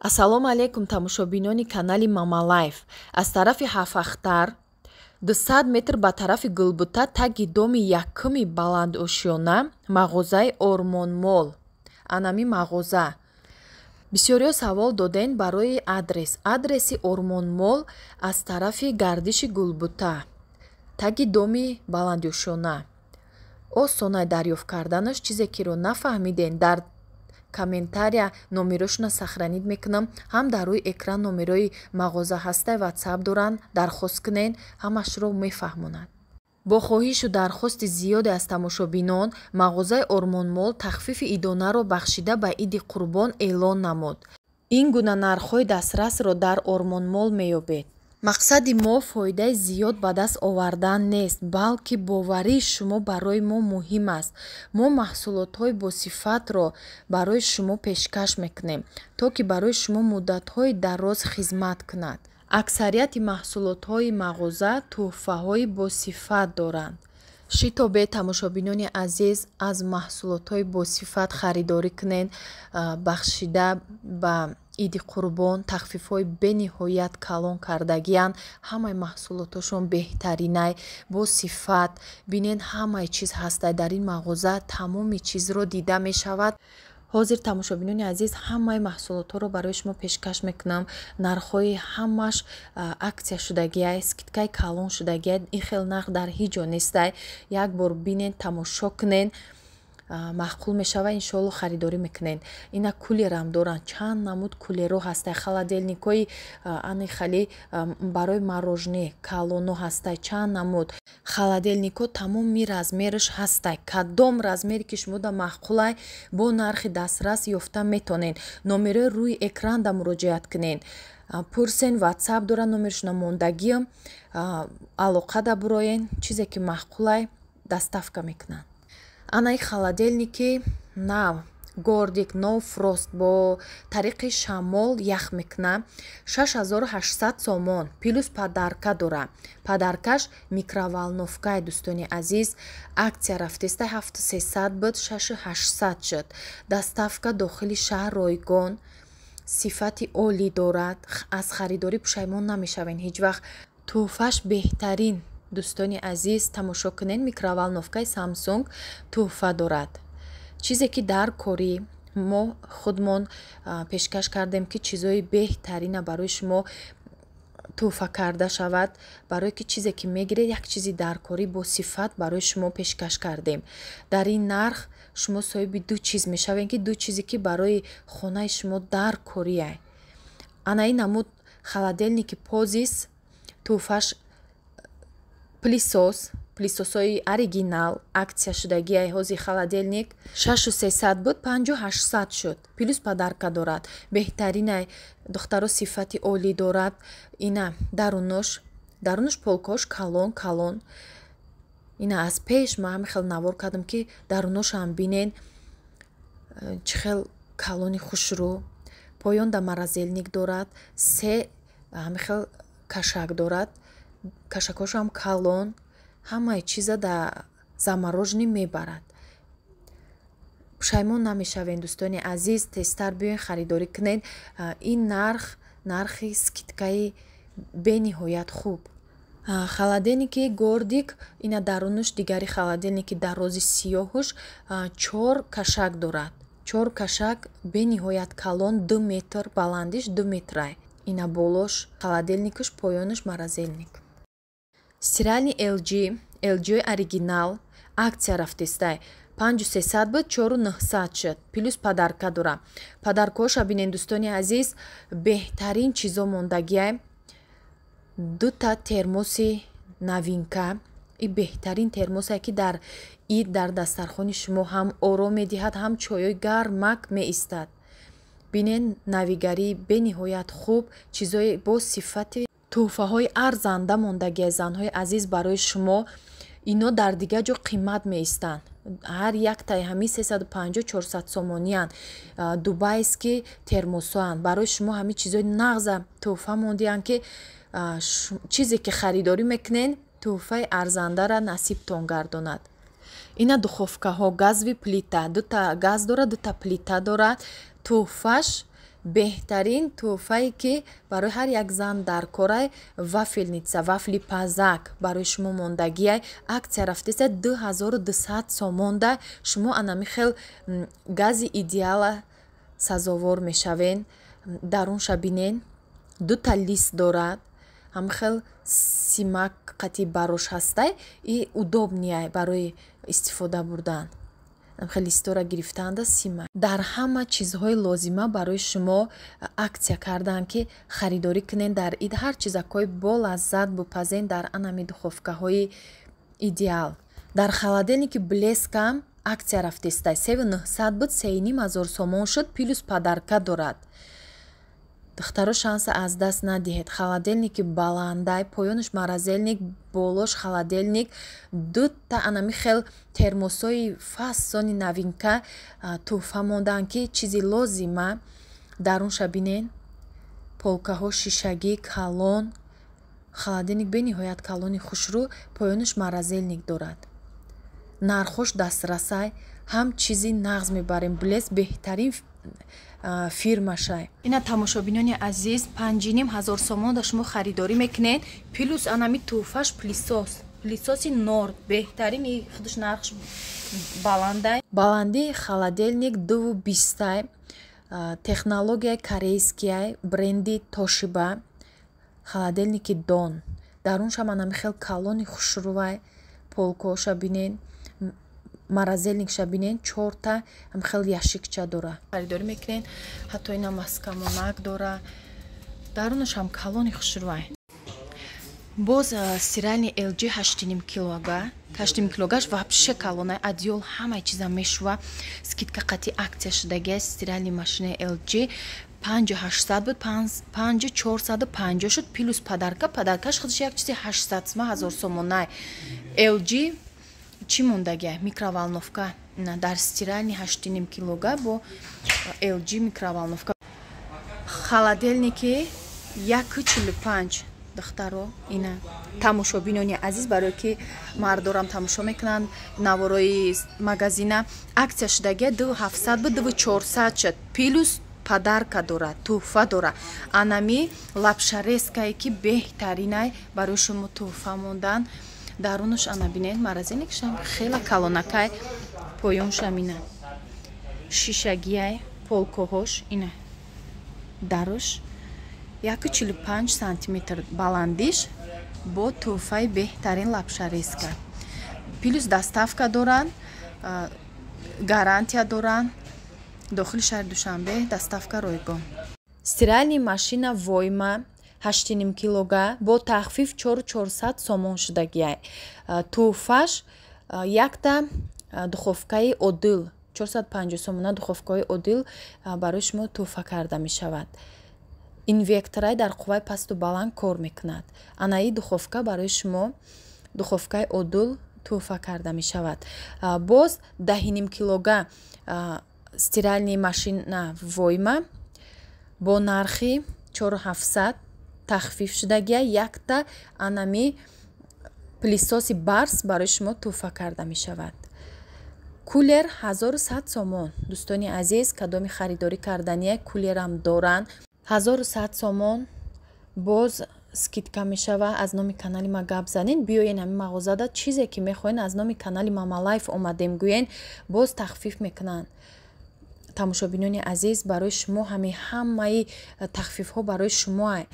Ассалому алайкум тамошобинони канали Мама Лайф. Аз тарафи Ҳафахтар 200 метр ба тарафи Гулбута таги доми якуми баландошёна мағозаи Ормонмол. Анами мағоза. Бисёриҳо савол доден барои адреси Ормонмол аз тарафи гардиши Гулбута. Таги доми баландошёна. Осонай дарёфт карданаш. Чизе киро нафаҳмиден дар комментария номерошона сахранид мекунам. Ҳам дар рӯи экран номерои мағоза ҳастай ватсап доранд. Дархост кунен, ҳамашро мефаҳмонад. Бо хоҳишу дархости зиёде аз тамошобинон, мағозаи Ормонмол тахфифи идонаро бахшида ба Иди Қурбон эълон намуд. Ин гуна нархҳои дастрасро дар Ормонмол меёбед. мақсади мо фоидаи зиёд ба даст овардан нест, балки боварии шумо барои мо муҳим аст. Мо маҳсулотҳои босифатро барои шумо пешкаш мекунем, то ки барои шумо муддатҳои дароз хизмат кунад. Аксарияти маҳсулотҳои мағоза тӯҳфаҳои босифат доранд. Шитобед тамошобинони азиз, аз маҳсулотҳои босифат харидорӣ кунед. Бахшида ба Иди Қурбон тахфифҳои бениҳоят калон кардагиянд. Ҳамаи маҳсулотҳошон беҳтаринай босифат. Бинед ҳамаи чиз ҳастай дар ин мағоза. Тамоми чизро дида мешавад. ҳозир тамошобинони азиз, ҳамаи маҳсулотҳоро барои шумо пешкаш мекунам. Нархҳои ҳамаш аксия шудагиай, скидкаи калон шудагиай. Ин хел нарх дар ҳеҷ ҷо нестай. Як бор бинед, тамошо кунед. маъқул мешавад, иншоалло харидорӣ мекунед. Ина кулерам доранд. Чанд намуд кулерҳо ҳастай. Холодильникҳои ани хали барои морожене калонҳо ҳастай. Чанд намуд холодильникҳо тамоми размераш ҳастай. Кадом размере ки шумо да маъқулай бо нархи дастрас ёфта метонед. Номерои рӯи экран да муроҷиат кунед. Пурсен, ватсап доранд, номерашона мондагиам. Алоқа да буроен. Чизе ки маъқулай доставка мекунанд. Анаи холодильники нав Гордик No Frost бо тариқи шамол ях мекунам. 6800 сомон плюс падарка дора. Падаркаш микроволновкаи дӯстони азиз. Аксия рафтеста 7300 буд, 6800 шуд. Доставка дохили шаҳр ройгон. Сифати олӣ дорад. Аз харидорӣ пушаймон намешавен ҳеҷ вақт. тӯҳфаш беҳтарин. дӯстони азиз, тамошо кунед. Микроволновкаи Samsung тӯҳфа дорад. чизе ки дар кори мо худмон пешкаш кардем ки чизои беҳтарина барои шумо тӯҳфа карда шавад. Барое ки чизе ки мегиред, як чизи даркорӣ бо сифат барои шумо пешкаш кардем. Дар ин нарх шумо соҳиби ду чиз мешавед, ки ду чизе ки барои хонаи шумо даркорияй. Ана ин намуд холодильники Pozis тӯҳфаш плисосои оригинал аксия шудагиай. ҳозир холодильник 6300 буд, 5800 шуд. плюс падарка дорад. беҳтаринай. духтаро сифати олӣ дорад. Ина дарунаш полкош калон. Ина аз пеш ма ҳамин хел навор кардам ки даруношам бинен чӣ хел калони хушрӯ. поён да морозильник дорад. се ҳамин хел кашак дорад. кашакошам калон. ҳамаи чиза да замороженӣ мебарад. пушаймон намешавед дӯстони азиз. тезтар биёед харидорӣ кунед. ин нархи скидкаи бениҳоят хуб. холодильники Гордик, ина дарунаш дигари холодильники дарози сиёҳуш 4 кашак дорад. 4 кашак бениҳоят калон, 2 метр баландиш, 2 метрай. ина болош холодильникаш, поёнаш морозильник. Стиральни LG оригинал аксия рафтестай 5300 буд, 4900 шуд. плюс падарка дора. Падаркоша бинен дӯстони азиз. беҳтарин чизо мондагиай. дута термоси новинка. и беҳтарин термосе ки дар ид дар дастархони шумо ҳам ором медиҳад, ҳам чойои гармак меистад. бинен навигарии бениҳоят хуб. чизои бо сифати тӯҳфаҳои арзанда мондагиай занҳои азиз барои шумо. ино дар дигар ҷо қимат меистанд. ҳар яктаи ҳамин 350-400 сомониянд. дубайский термосоанд. барои шумо ҳамин чизои нағза тӯҳфа мондиянд ки чизе ки харидорӣ мекунед тӯҳфаи арзандара насибтон гардонад. ина духовкаҳо газви плита. дута газ дорад, дута плита дорад. тӯҳфаш беҳтарин тӯҳфае ки барои ҳар як зан дар корай вафелница вафли пазак барои шумо мондагиай аксия рафтеса 2200 сомонда шумо анами хел гази идеала сазовор мешавен. дарунша бинен дута лист дорад ҳамхел симак қати барош ҳастай и удобнияй барои истифода бурдан хеле листора гирифтаанда симак дар ҳама чизҳои лозима барои шумо аксия карданд ки харидорӣ кунен дар ид ҳар чизакҳои болаззат бупазен дар анами духовкаҳои идеал. дар холодильники блескам аксия рафтестай 3900 буд 3500 сомон шуд плюс подарка дорад. духтаро шанса аз даст надиҳед. холодильники баландай поёнаш морозильник болош холодильник дута анами хел термосои фасони новинка тӯҳфа мондаанд ки чизи лозима. дарунша бинен полкаҳо шишагӣ калон холодильник бениҳоят калони хушрӯ поёнаш морозильник дорад. нархош дастрасай ҳам чизи нағз мебарем блес беҳтарин фирмашай. ина тамошобинони азиз 5500 сомон да шумо харидорӣ мекунед плюс анами тӯҳфаш плисоси норд беҳтарин и худаш нархш баландай баландии холодильник 220 технологияи корейскияй бренди тошиба холодильники дон даруншам анами хел калони хушрӯвай полкоша бинен морозильникша бинен 4 хел яшикча дора харидорӣ мекунен. ҳатто ина маскамонак дора дарунашам калони хушрӯвай. боз стиральни LG 8,5 килога 8,5 килогаш вообще калонай адёл ҳамаи чиза мешува скидка қати аксия шудагия стиральни машина LG 5800 буд 5450 шуд плюс подаркаш худаш як чизи 800 сомонай. LG чӣ мондагия микроволновка дар стиральни 8,5 килога бо LG микроволновка холодильники 145 духтаро ина тамошобинони азиз барое ки мардорам тамошо мекунанд наворои магазина аксия шудагия 2700 буд 2400 шуд плюс подарка дора тӯҳфа дора анами лапшарескае ки беҳтаринай барои шумо тӯҳфа мондан. дарунаш ана бинед морозильникшам хела калонакай поёншам ина шишагияй полкоҳош ина даруш 145 сантиметр баландиш бо тӯҳфаи беҳтарин лапшареска плюс доставка доранд гарантия доранд дохили шаҳри душанбе доставка ройгон. стиральни машина войма 8,5 килога бо тахфиф 4400 сомон шудагияй тӯҳфаш якта духовкаи одил 450 сомона духовкаи одил барои шумо тӯҳфа карда мешавад. инвекторай дар қувваи пасту баланд кор мекунад. анаи духовка барои шумо духовкаи одил тӯҳфа карда мешавад. боз 10,5 килога стиральни машина войма бо нархи 4700 тахфиф шудагия якта анами плисоси барс барои шумо тӯҳфа карда мешавад. кулер 1100 сомон дӯстони азиз кадоми харидорӣ кардания кулерам доранд 1100 сомон боз скидка мешава. аз номи канали ма гап занен биёен ҳамин мағозада чизе ки мехоҳен аз номи канали Mama Life омадем гӯен боз тахфиф мекунанд. тамошобинони азиз барои шумо ҳамаи тахфифҳо барои шумоа.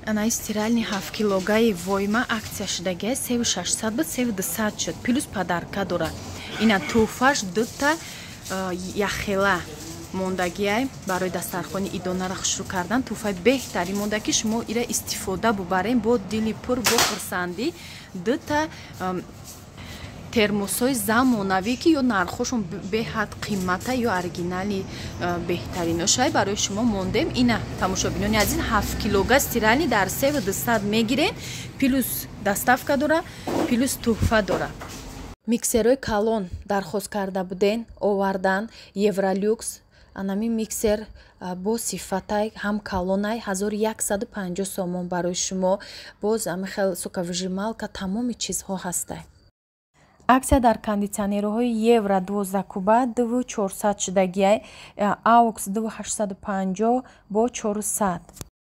анаи стиральни 7 килогаи войма аксия шудагия 3600 буд 3200 шуд плюс подарка дора ина тӯҳфаш дута яхела мондагияй барои дастархони идонаро хушрӯ кардан тӯҳфаи беҳтарин монда ки шумо ира истифода бубарем бо дили пур бо хурсандӣ дута термосои замонавӣ ки ё нархошон беҳад қиммата ё оригинали беҳтариношай барои шумо мондем. ина тамошобинони азиз 7 килога стиральни дар 3200 мегирен плюс доставка дора плюс тӯҳфа дора. миксерои калон дархост карда буден овардан евролюкс анами миксер бо сифатай ҳам калонай 1150 сомон барои шумо боз ами хел соковыжималка тамоми чизҳо ҳастай. аксия дар кондитсионерҳои евро 12 куба 2400 шудагиай, аукс 2850 бо 400.